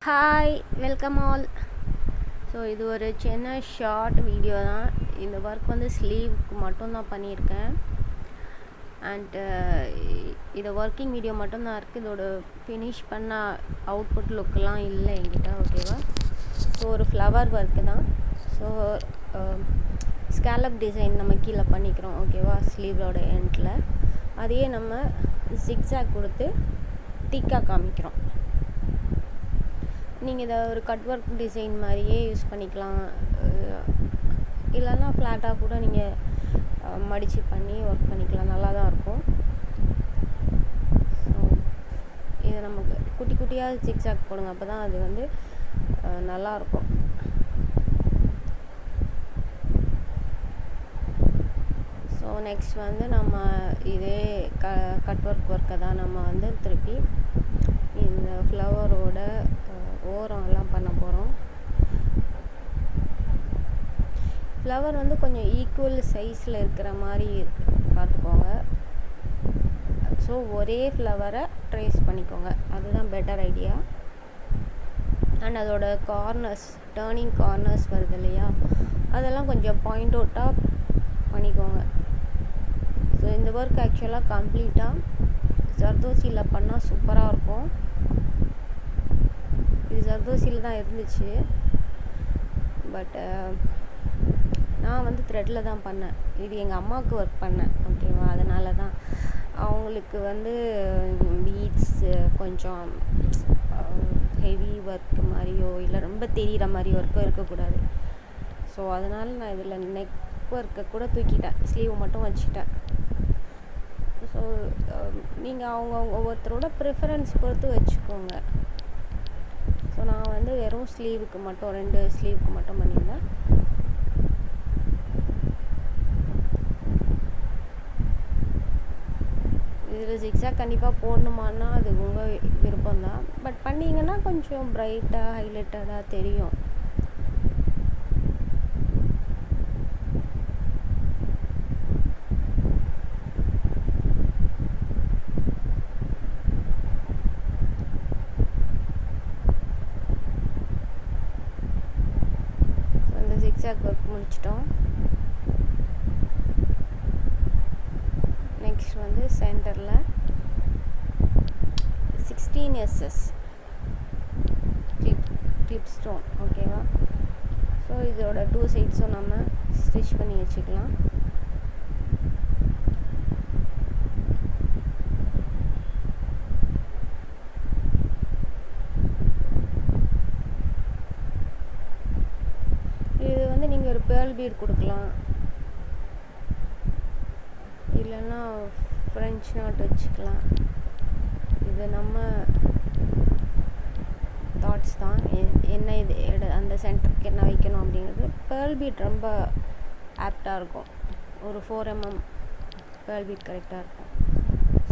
Hi welcome all. So இது ஒரு சின்ன ஷார்ட் வீடியோ தான். இந்த ஒர்க் வந்து ஸ்லீவுக்கு மட்டும்தான் பண்ணியிருக்கேன். அண்டு இதை ஒர்க்கிங் வீடியோ மட்டும்தான் இருக்குது. இதோட ஃபினிஷ் பண்ண அவுட்புட் லுக்கெலாம் இல்லை என்கிட்ட. ஓகேவா? ஸோ ஒரு ஃப்ளவர் ஒர்க்கு தான். ஸோ ஸ்கேலப் டிசைன் நம்ம கீழே பண்ணிக்கிறோம். ஓகேவா? ஸ்லீவோட எண்டில் அதையே நம்ம ஜிக்ஸாக் கொடுத்து திக்காக காமிக்கிறோம். நீங்கள் இதை ஒரு கட் ஒர்க் டிசைன் மாதிரியே யூஸ் பண்ணிக்கலாம். இல்லைன்னா ஃப்ளாட்டாக கூட நீங்கள் மடித்து பண்ணி ஒர்க் பண்ணிக்கலாம். நல்லா தான் இருக்கும். ஸோ இதை நமக்கு குட்டி குட்டியாக ஜிக்ஸாக் போடுங்க. அப்போ தான் அது வந்து நல்லாயிருக்கும். ஸோ நெக்ஸ்ட் வந்து நம்ம இதே கட் ஒர்க்கை தான் நம்ம வந்து திருப்பி இந்த ஃப்ளவரோட ஓரம்லாம் பண்ண போகிறோம். ஃப்ளவர் வந்து கொஞ்சம் ஈக்குவல் சைஸில் இருக்கிற மாதிரி பார்த்துக்கோங்க. ஸோ ஒரே ஃப்ளவரை ட்ரேஸ் பண்ணிக்கோங்க. அதுதான் பெட்டர் ஐடியா. அண்ட் அதோட கார்னர்ஸ், டேர்னிங் கார்னர்ஸ் வருது இல்லையா, அதெல்லாம் கொஞ்சம் பாயிண்ட் அவுட்டாக பண்ணிக்கோங்க. ஸோ இந்த ஒர்க் ஆக்சுவலாக கம்ப்ளீட்டாக ஜர்தோசியில் பண்ணால் சூப்பராக இருக்கும். இது ஜர்தோசியில் தான் இருந்துச்சு. பட் நான் வந்து த்ரெட்டில் தான் பண்ணேன். இது எங்கள் அம்மாவுக்கு ஒர்க் பண்ணேன். ஓகேவா? அதனால தான் அவங்களுக்கு வந்து பீட்ஸு கொஞ்சம் ஹெவி ஒர்க் மாதிரியோ இல்லை ரொம்ப தெரிகிற மாதிரி ஒர்க்கோ இருக்கக்கூடாது. ஸோ அதனால் நான் இதில் நெக் ஒர்க்கை கூட தூக்கிட்டேன், ஸ்லீவ் மட்டும் வச்சுட்டேன். ஸோ நீங்கள் அவங்க ஒவ்வொருத்தரோட ப்ரிஃபரன்ஸ் பொறுத்து வச்சுக்கோங்க. ஸோ நான் வந்து வெறும் ஸ்லீவுக்கு மட்டும் 2 ஸ்லீவுக்கு மட்டும் பண்ணியிருந்தேன். இதில் ஜிக்ஸாக் கண்டிப்பாக போடணுமான்னா அது உங்கள் விருப்பம்தான். பட் பண்ணிங்கன்னா கொஞ்சம் ப்ரைட்டாக ஹைலைட்டடாக தெரியும். ஜிக்ஸாக் ஒர்க் முடிச்சிட்டோம். நெக்ஸ்ட் வந்து சென்டரில் 16 SS கிளிப் ஸ்டோன். ஓகேவா? ஸோ இதோட 2 சைட்ஸும் நம்ம ஸ்டிச் பண்ணி வச்சுக்கலாம். இது வந்து நீங்கள் ஒரு பேர்ல் பீட் கொடுக்கலாம், இல்லைன்னா ஃப்ரெஞ்ச் நாட் வச்சுக்கலாம். இது நம்ம தாட்ஸ் தான். என்ன இது அந்த சென்டருக்கு என்ன வைக்கணும் அப்படிங்கிறது. பேர்ல் பீட் ரொம்ப ஆப்டாக இருக்கும். ஒரு 4 mm பேர்ல் பீட் கரெக்டாக இருக்கும்.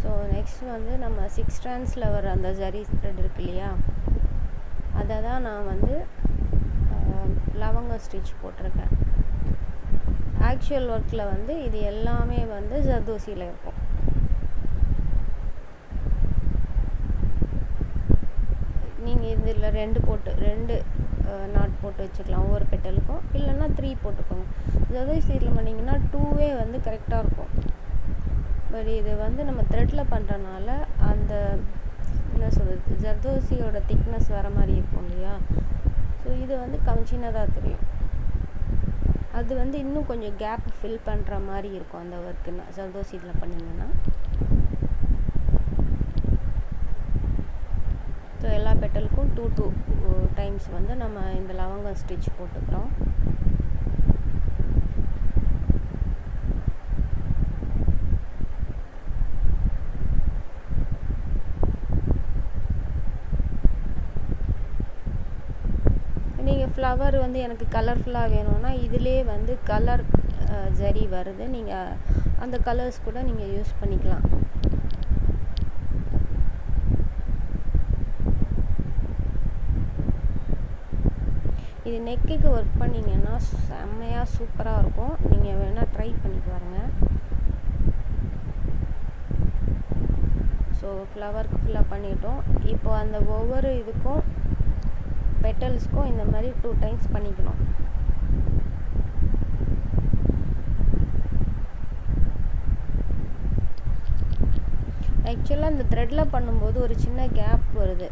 ஸோ நெக்ஸ்ட் வந்து நம்ம 6 strandsல வர அந்த சரி த்ரெட் இருக்கு இல்லையா, அதை தான் நான் வந்து லவங்க ஸ்டிச் போட்டிருக்கேன். ஆக்சுவல் ஒர்க்கில் வந்து இது எல்லாமே வந்து ஜர்தோசியில் இருக்கும். நீங்கள் இதில் 2 நாட் போட்டு வச்சுக்கலாம் ஒவ்வொரு பெட்டலுக்கும். இல்லைன்னா 3 போட்டுக்கோங்க. ஜர்தோசியில் பண்ணிங்கன்னா 2 வந்து கரெக்டாக இருக்கும். பட் இது வந்து நம்ம த்ரெட்டில் பண்ணுறனால அந்த என்ன சொல்கிறது, ஜர்தோசியோட திக்னஸ் வர மாதிரி இருக்கும் இல்லையா. ஸோ இது வந்து சின்னதாக தெரியும். அது வந்து இன்னும் கொஞ்சம் கேப் ஃபில் பண்ணுற மாதிரி இருக்கும் அந்த ஒர்க்குன்னா ஜர்தோசியில் பண்ணிங்கன்னா. ஸோ எல்லா பெட்டலுக்கும் 2 டைம்ஸ் வந்து நம்ம இந்த லவங்கம் ஸ்டிச் போட்டுக்கிறோம். நீங்கள் ஃப்ளவர் வந்து எனக்கு கலர்ஃபுல்லாக வேணும்னா இதிலே வந்து கலர் ஜரி வருது. நீங்கள் அந்த கலர்ஸ் கூட நீங்கள் யூஸ் பண்ணிக்கலாம். இது நெக்குக்கு ஒர்க் பண்ணிங்கன்னா செம்மையாக சூப்பராக இருக்கும். நீங்கள் வேணால் ட்ரை பண்ணி பாருங்கள். ஸோ ஃப்ளவருக்கு ஃபுல்லாக பண்ணிட்டோம். இப்போ அந்த ஒவ்வொரு இதுக்கும் பெட்டல்ஸ்க்கும் இந்த மாதிரி 2 டைம்ஸ் பண்ணிக்கணும். ஆக்சுவலாக இந்த த்ரெட்டில் பண்ணும்போது ஒரு சின்ன கேப் வருது,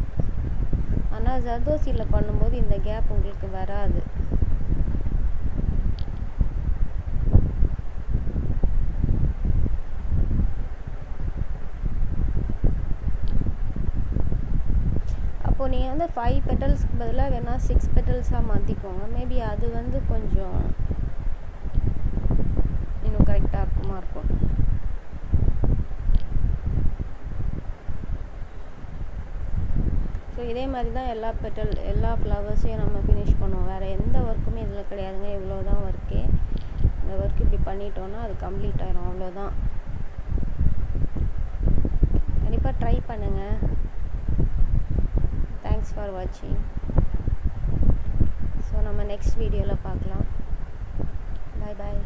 ஆனால் ஜர்தோசியில் பண்ணும்போது இந்த கேப் உங்களுக்கு வராது. அப்போது நீங்கள் வந்து 5 பெட்டல்ஸ்க்கு பதிலாக வேணால் 6 பெட்டல்ஸாக மாற்றிக்கோங்க. மேபி அது வந்து கொஞ்சம் இன்னும் கரெக்டாக இருக்கும். ஸோ இதே மாதிரி தான் எல்லா ஃப்ளவர்ஸையும் நம்ம ஃபினிஷ் பண்ணுவோம். வேறு எந்த ஒர்க்குமே இதில் கிடையாதுங்க. இவ்வளோ தான் ஒர்க்கே. இந்த ஒர்க் இப்படி பண்ணிட்டோன்னா அது கம்ப்ளீட் ஆயிரும். அவ்வளோதான். கண்டிப்பாக ட்ரை பண்ணுங்கள். தேங்க்ஸ் ஃபார் வாட்சிங். ஸோ நம்ம நெக்ஸ்ட் வீடியோவில் பார்க்கலாம். பாய் பாய்.